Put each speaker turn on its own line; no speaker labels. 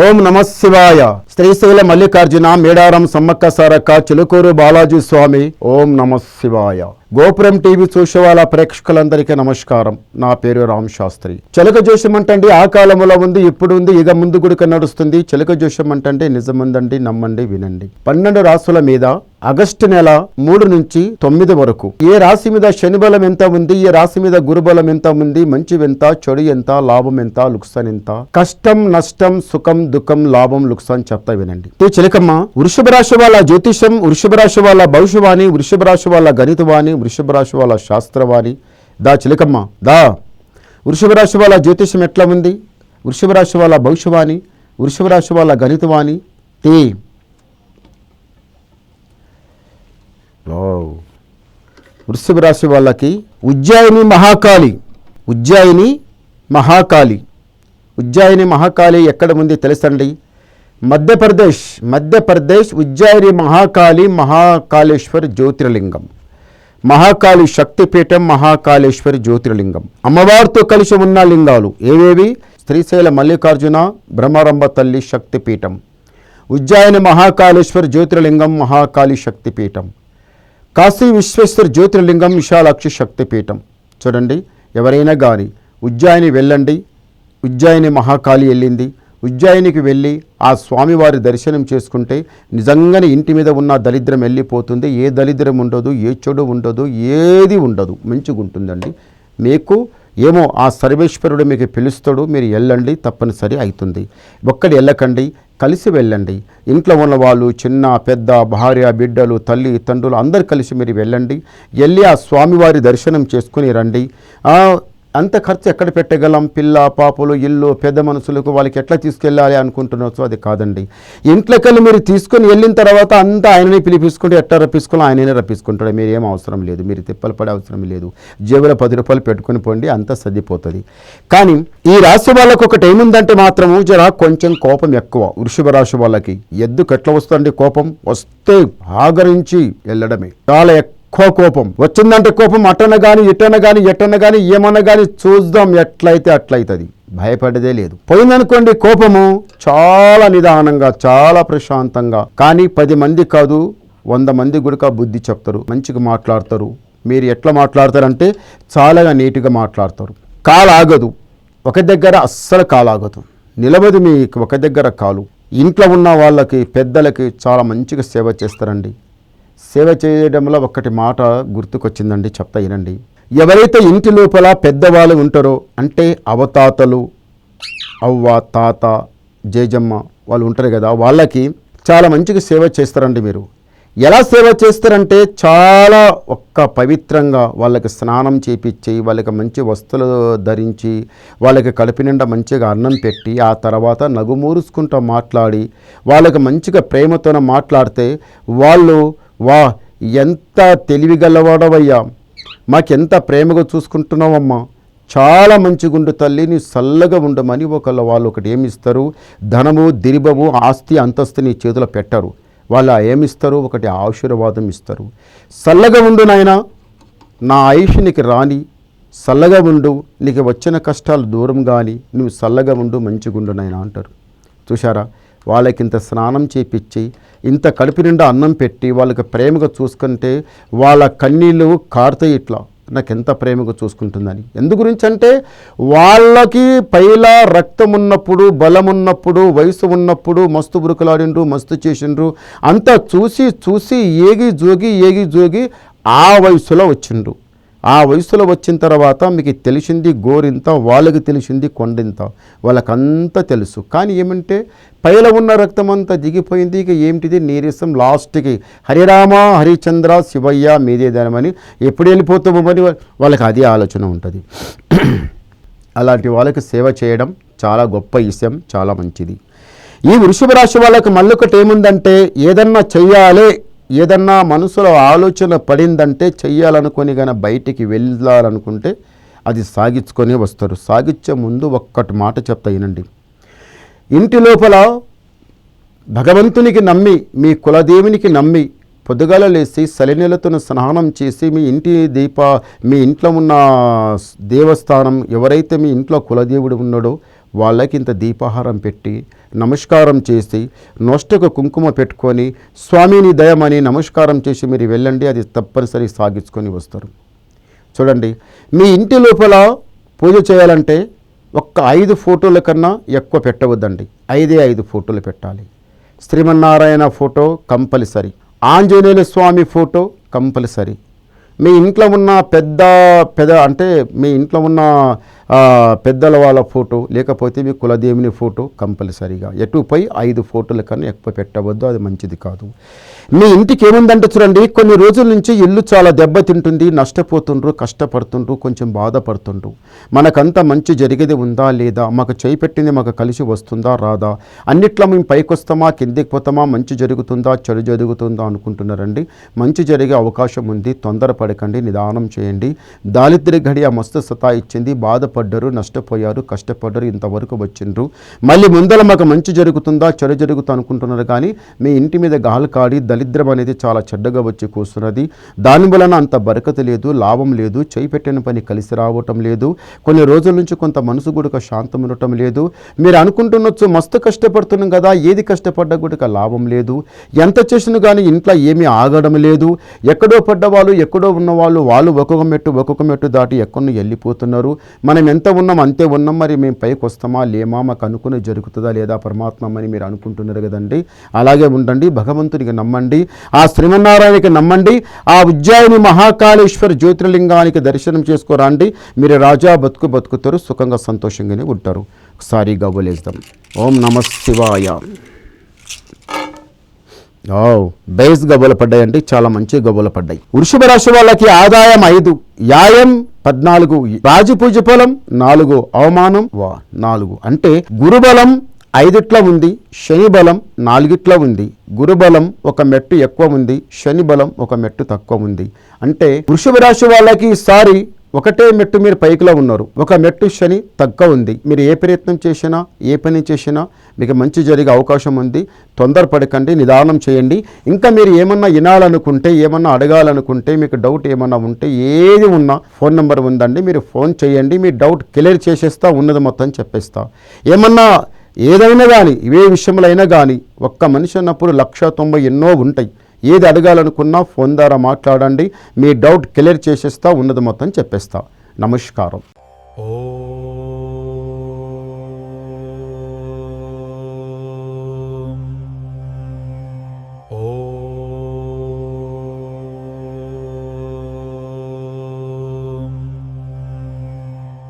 ఓం నమ శివాయ. శ్రీశైల మల్లికార్జున మేడారం సమ్మక్క సారక్క చిలుకూరు బాలాజీ స్వామి. ఓం నమ శివాయ. గోపురం టీవీ చూసే వాళ్ళ ప్రేక్షకులందరికీ నమస్కారం. నా పేరు రామ్ శాస్త్రి. చిలక జోషం అంటండి ఆ కాలంలో ఉంది, ఇప్పుడు ఉంది, ఇక ముందు గుడిక నడుస్తుంది. చిలక జోషం అంటండి నిజముందండి, నమ్మండి, వినండి. 12 రాసుల మీద ఆగస్టు నెల 3 నుంచి 9 వరకు ఏ రాశి మీద శని బలం ఎంత ఉంది, ఏ రాశి మీద గురుబలం ఎంత ఉంది, మంచి ఎంత, చెడు ఎంత, లాభం ఎంత, లుక్సాన్ ఎంత, కష్టం నష్టం సుఖం దుఃఖం లాభం లుక్సాన్ చెప్తా వినండి. చిలకమ్మ వృషభ రాశి వాళ్ళ జ్యోతిషం, వృషభ రాశి వాళ్ళ భవిష్యవాణి, వృషభ రాశి వాళ్ళ గణితవాణి, వృషభ రాశి వాళ్ళ శాస్త్రవాణి. దా చిలకమ్మ దా. వృషభ రాశి వాళ్ళ జ్యోతిషం ఎట్లా ఉంది, వృషభ రాశి వాళ్ళ భవిష్యవాణి, వృషభ రాశి వాళ్ళ గణితవాణి. తే వృషభ రాశి వాళ్ళకి ఉజ్జయిని మహాకాళి. ఉజ్జయిని మహాకాళి. ఉజ్జయిని మహాకాళి ఎక్కడ ఉంది తెలుసండి? మధ్యప్రదేశ్ ఉజ్జయిని మహాకాళి, మహాకాళేశ్వర్ జ్యోతిర్లింగం, మహాకాళి శక్తిపీఠం, మహాకాళేశ్వరి జ్యోతిర్లింగం. అమ్మవారితో కలిసి ఉన్న లింగాలు ఏవేవి? శ్రీశైల మల్లికార్జున బ్రహ్మరంభ తల్లి శక్తిపీఠం, ఉజ్జయిని మహాకాళేశ్వర్ జ్యోతిర్లింగం, మహాకాళి శక్తిపీఠం, కాశీ విశ్వేశ్వర జ్యోతిర్లింగం, విశాలాక్షి శక్తిపీఠం. చూడండి, ఎవరైనా కానీ ఉజ్జయిని వెళ్ళండి. ఉజ్జయిని మహాకాళి వెళ్ళింది. ఉజ్జయినికి వెళ్ళి ఆ స్వామివారి దర్శనం చేసుకుంటే నిజంగానే ఇంటి మీద ఉన్న దరిద్రం వెళ్ళిపోతుంది. ఏ దరిద్రం ఉండదు, ఏ చెడు ఉండదు, ఏది ఉండదు, మంచిగా ఉంటుందండి. మీకు ఏమో ఆ సర్వేశ్వరుడు మీకు పిలుస్తాడు, మీరు వెళ్ళండి, తప్పనిసరి అవుతుంది. ఒక్కడి వెళ్ళకండి, కలిసి వెళ్ళండి. ఇంట్లో ఉన్న వాళ్ళు చిన్న పెద్ద భార్య బిడ్డలు తల్లి తండ్రులు అందరు కలిసి మీరు వెళ్ళండి. వెళ్ళి ఆ స్వామివారి దర్శనం చేసుకుని రండి. అంత ఖర్చు ఎక్కడ పెట్టగలం? పిల్ల పాపలు ఇల్లు పెద్ద మనుషులకు వాళ్ళకి ఎట్లా తీసుకెళ్ళాలి అనుకుంటున్నారు, అది కాదండి. ఇంట్లోకెళ్ళి మీరు తీసుకొని వెళ్ళిన తర్వాత అంతా ఆయననే పిలిపించుకుంటే ఎట్లా రప్పించుకోవాలి, ఆయననే రప్పించుకుంటాడు. మీరు ఏం అవసరం లేదు, మీరు తిప్పలు పడే అవసరం లేదు. జేబులో 10 రూపాయలు పెట్టుకుని పోండి, అంతా సర్దిపోతుంది. కానీ ఈ రాశి వాళ్ళకు ఒకటి ఏముందంటే మాత్రము జర కొంచెం కోపం ఎక్కువ. వృషభ రాశి వాళ్ళకి ఎద్దుకు ఎట్లా వస్తుందండి కోపం? వస్తే ఆగరించి వెళ్ళడమే. చాలా ఎక్కువ కోపం వచ్చిందంటే కోపం అటన కానీ ఇటన కానీ ఎటన కానీ ఏమన్నా కానీ చూద్దాం ఎట్లయితే అట్లయితుంది, భయపడేదే లేదు. పోయిందనుకోండి కోపము, చాలా నిదానంగా చాలా ప్రశాంతంగా. కానీ 10 మంది కాదు 100 మంది కూడా బుద్ధి చెప్తారు, మంచిగా మాట్లాడతారు. మీరు ఎట్లా మాట్లాడతారంటే చాలా నీట్గా మాట్లాడతారు. కాలు ఆగదు, ఒక దగ్గర అస్సలు కాలు ఆగదు, నిలబడి మీకు ఒక దగ్గర కాలు. ఇంట్లో ఉన్న వాళ్ళకి పెద్దలకి చాలా మంచిగా సేవ చేస్తారండి. సేవ చేయడంలో ఒక్కటి మాట గుర్తుకొచ్చిందండి, చెప్తా వినండి. ఎవరైతే ఇంటి లోపల పెద్దవాళ్ళు ఉంటారో అంటే అవతాతలు, అవ్వ తాత జేజమ్మ వాళ్ళు ఉంటారు కదా, వాళ్ళకి చాలా మంచిగా సేవ చేస్తారండి. మీరు ఎలా సేవ చేస్తారంటే చాలా పవిత్రంగా వాళ్ళకి స్నానం చేపించి, వాళ్ళకి మంచి వస్తువులు ధరించి, వాళ్ళకి కడుపు నిండా మంచిగా అన్నం పెట్టి, ఆ తర్వాత నగుమూరుసుకుంటూ మాట్లాడి, వాళ్ళకి మంచిగా ప్రేమతోనే మాట్లాడితే వాళ్ళు వా ఎంత తెలివిగలవాడవయ్యా, మాకెంత ప్రేమగా చూసుకుంటున్నావమ్మా, చాలా మంచిగుండు తల్లి, నీ చల్లగా ఉండమని వాళ్ళు ఒకటి ఏమిస్తారు? ధనము దిరిబము ఆస్తి అంతస్తు నీ చేతిలో పెట్టరు. వాళ్ళు ఏమిస్తారు? ఒకటి ఆశీర్వాదం ఇస్తారు. చల్లగా ఉండు నాయన, నా ఆయుష్ నీకు రాని, చల్లగా ఉండు, నీకు వచ్చిన కష్టాలు దూరం కానీ, నువ్వు చల్లగా ఉండు, మంచిగుండు నాయన అంటారు. చూశారా? వాళ్ళకి ఇంత స్నానం చేపించి, ఇంత కడుపు నిండా అన్నం పెట్టి, వాళ్ళకి ప్రేమగా చూసుకుంటే వాళ్ళ కన్నీళ్ళు కారుతాయి ఇట్లా, నాకు ఎంత ప్రేమగా చూసుకుంటుందని. ఎందు గురించి అంటే వాళ్ళకి పైలా రక్తం ఉన్నప్పుడు, బలం ఉన్నప్పుడు, వయసు ఉన్నప్పుడు మస్తు బురుకులాడిండ్రు, మస్తు చేసిండ్రు, అంతా చూసి ఏగి జోగి ఆ వయసులో వచ్చిండ్రు. ఆ వయసులో వచ్చిన తర్వాత మీకు తెలిసింది గోరింత, వాళ్ళకి తెలిసింది కొండింత, వాళ్ళకంతా తెలుసు. కానీ ఏమంటే పైల ఉన్న రక్తం అంతా దిగిపోయింది. ఇక ఏమిటిది నీరసం, లాస్ట్కి హరిరామ హరిచంద్ర శివయ్య మీదే ధనమని ఎప్పుడు వెళ్ళిపోతామో అని వాళ్ళకి అదే ఆలోచన ఉంటుంది. అలాంటి వాళ్ళకి సేవ చేయడం చాలా గొప్ప విషయం, చాలా మంచిది. ఈ వృషభ రాశి వాళ్ళకి మళ్ళొకటి ఏముందంటే ఏదన్నా చెయ్యాలి, ఏదన్నా మనసులో ఆలోచన పడిందంటే చెయ్యాలనుకొని కానీ బయటికి వెళ్ళాలనుకుంటే అది సాగించుకొని వస్తారు. సాగించే ముందు ఒక్కటి మాట చెప్తా వినండి. ఇంటి లోపల భగవంతునికి నమ్మి, మీ కులదేవునికి నమ్మి పొద్దుగాల లేచి సలినీళ్ళతో స్నానం చేసి మీ ఇంట్లో ఉన్న దేవస్థానం, ఎవరైతే మీ ఇంట్లో కులదేవుడు ఉన్నాడో వాళ్ళకి ఇంత దీపాహారం పెట్టి నమస్కారం చేసి నొష్టకు కుంకుమ పెట్టుకొని స్వామిని దయమని నమస్కారం చేసి మీరు వెళ్ళండి, అది తప్పనిసరి సాగించుకొని వస్తారు. చూడండి, మీ ఇంటి లోపల పూజ చేయాలంటే ఒక్క 5 ఫోటోల కన్నా ఎక్కువ పెట్టవద్దండి. 5 ఫోటోలు పెట్టాలి. శ్రీమన్నారాయణ ఫోటో కంపల్సరీ, ఆంజనేయుల స్వామి ఫోటో కంపల్సరీ, మీ ఇంట్లో ఉన్న పెద్ద అంటే మీ ఇంట్లో ఉన్న పెద్దల వాళ్ళ ఫోటో లేకపోతే మీ కులదేవుని ఫోటో కంపల్సరీగా ఎటుపై 5 ఫోటోల కన్నా ఎక్కువ పెట్టవద్దు, అది మంచిది కాదు. మీ ఇంటికి ఏముందంటే చూడండి, కొన్ని రోజుల నుంచి ఇల్లు చాలా దెబ్బతింటుంది, నష్టపోతుండ్రు, కష్టపడుతుండ్రు, కొంచెం బాధపడుతుండ్రు. మనకంతా మంచి జరిగేది ఉందా లేదా, మాకు చేయి పెట్టింది మాకు కలిసి వస్తుందా రాదా, అన్నిట్లో మేము పైకి వస్తామా కిందికి పోతామా, మంచి జరుగుతుందా చెడు జరుగుతుందా అనుకుంటున్నారండి. మంచి జరిగే అవకాశం ఉంది, తొందరపడకండి, నిదానం చేయండి. దారిద్ర్య ఘడియ మస్తు సతా ఇచ్చింది, బాధపడ్డారు, నష్టపోయారు, కష్టపడ్డారు, ఇంతవరకు వచ్చిండ్రు. మళ్ళీ ముందర మాకు మంచి జరుగుతుందా చెడు జరుగుతుందా అనుకుంటున్నారు. కానీ మీ ఇంటి మీద గాలి కాడి దరిద్రం అనేది చాలా చెడ్డగా వచ్చి కూస్తున్నది. దాని వలన అంత బరకత లేదు, లాభం లేదు, చేయి పెట్టిన పని కలిసి రావటం లేదు. కొన్ని రోజుల నుంచి కొంత మనసు కూడా శాంతం ఉండటం లేదు. మీరు అనుకుంటున్నచ్చు మస్తు కష్టపడుతున్నాం కదా, ఏది కష్టపడ్డా కూడా లాభం లేదు, ఎంత చేసినా కానీ ఇంట్లో ఏమీ ఆగడం లేదు. ఎక్కడో పడ్డవాళ్ళు ఎక్కడో ఉన్నవాళ్ళు వాళ్ళు ఒక్కొక్క మెట్టు దాటి ఎక్కడో వెళ్ళిపోతున్నారు. మనం ఎంత ఉన్నాం అంతే ఉన్నాం, మరి మేము పైకి వస్తామా లేమా, మాకు అనుకుని జరుగుతుందా లేదా పరమాత్మ అని మీరు అనుకుంటున్నారు కదండి. అలాగే ఉండండి, భగవంతునికి నమ్మండి, ఆ శ్రీమన్నారాయణకి నమ్మండి, ఆ ఉజ్జయిని మహాకాళేశ్వర జ్యోతిర్లింగానికి దర్శనం చేసుకోరండి. మీరు రాజా బతుకుతారు, సుఖంగా సంతోషంగానే ఉంటారు. ఒకసారి గవ్వలేద్దాం. ఓం నమ శివాయ. బేస్ గవ్వలు పడ్డాయండి, చాలా మంచి గవ్వలు పడ్డాయి. వృషభ రాశి వాళ్ళకి ఆదాయం 5, యాయం 14, రాజపూజ ఫలం 4, అవమానం 4. అంటే గురుబలం 5 ఉంది, శని బలం 4 ఉంది. గురుబలం 1 మెట్టు ఎక్కువ ఉంది, శని బలం 1 మెట్టు తక్కువ ఉంది. అంటే వృషభ రాశి వాళ్ళకి ఈసారి ఒకటే మెట్టు మీరు పైకిలో ఉన్నారు, 1 మెట్టు శని తక్కువ ఉంది. మీరు ఏ ప్రయత్నం చేసినా ఏ పని చేసినా మీకు మంచి జరిగే అవకాశం ఉంది. తొందరపడకండి, నిదానం చేయండి. ఇంకా మీరు ఏమన్నా వినాలనుకుంటే, ఏమన్నా అడగాలనుకుంటే, మీకు డౌట్ ఏమన్నా ఉంటే, ఏది ఉన్నా ఫోన్ నెంబర్ ఉందండి, మీరు ఫోన్ చేయండి. మీ డౌట్ క్లియర్ చేసేస్తా, ఉన్నది మొత్తం చెప్పేస్తా. ఏదైనా కానీ ఏ విషయంలో అయినా కానీ ఒక్క మనిషి అన్నప్పుడు 190 ఎన్నో ఉంటాయి. ఏది అడగాలనుకున్నా ఫోన్ ద్వారా మాట్లాడండి, మీ డౌట్ క్లియర్ చేసేస్తా, ఉన్నది మొత్తం చెప్పేస్తా. నమస్కారం.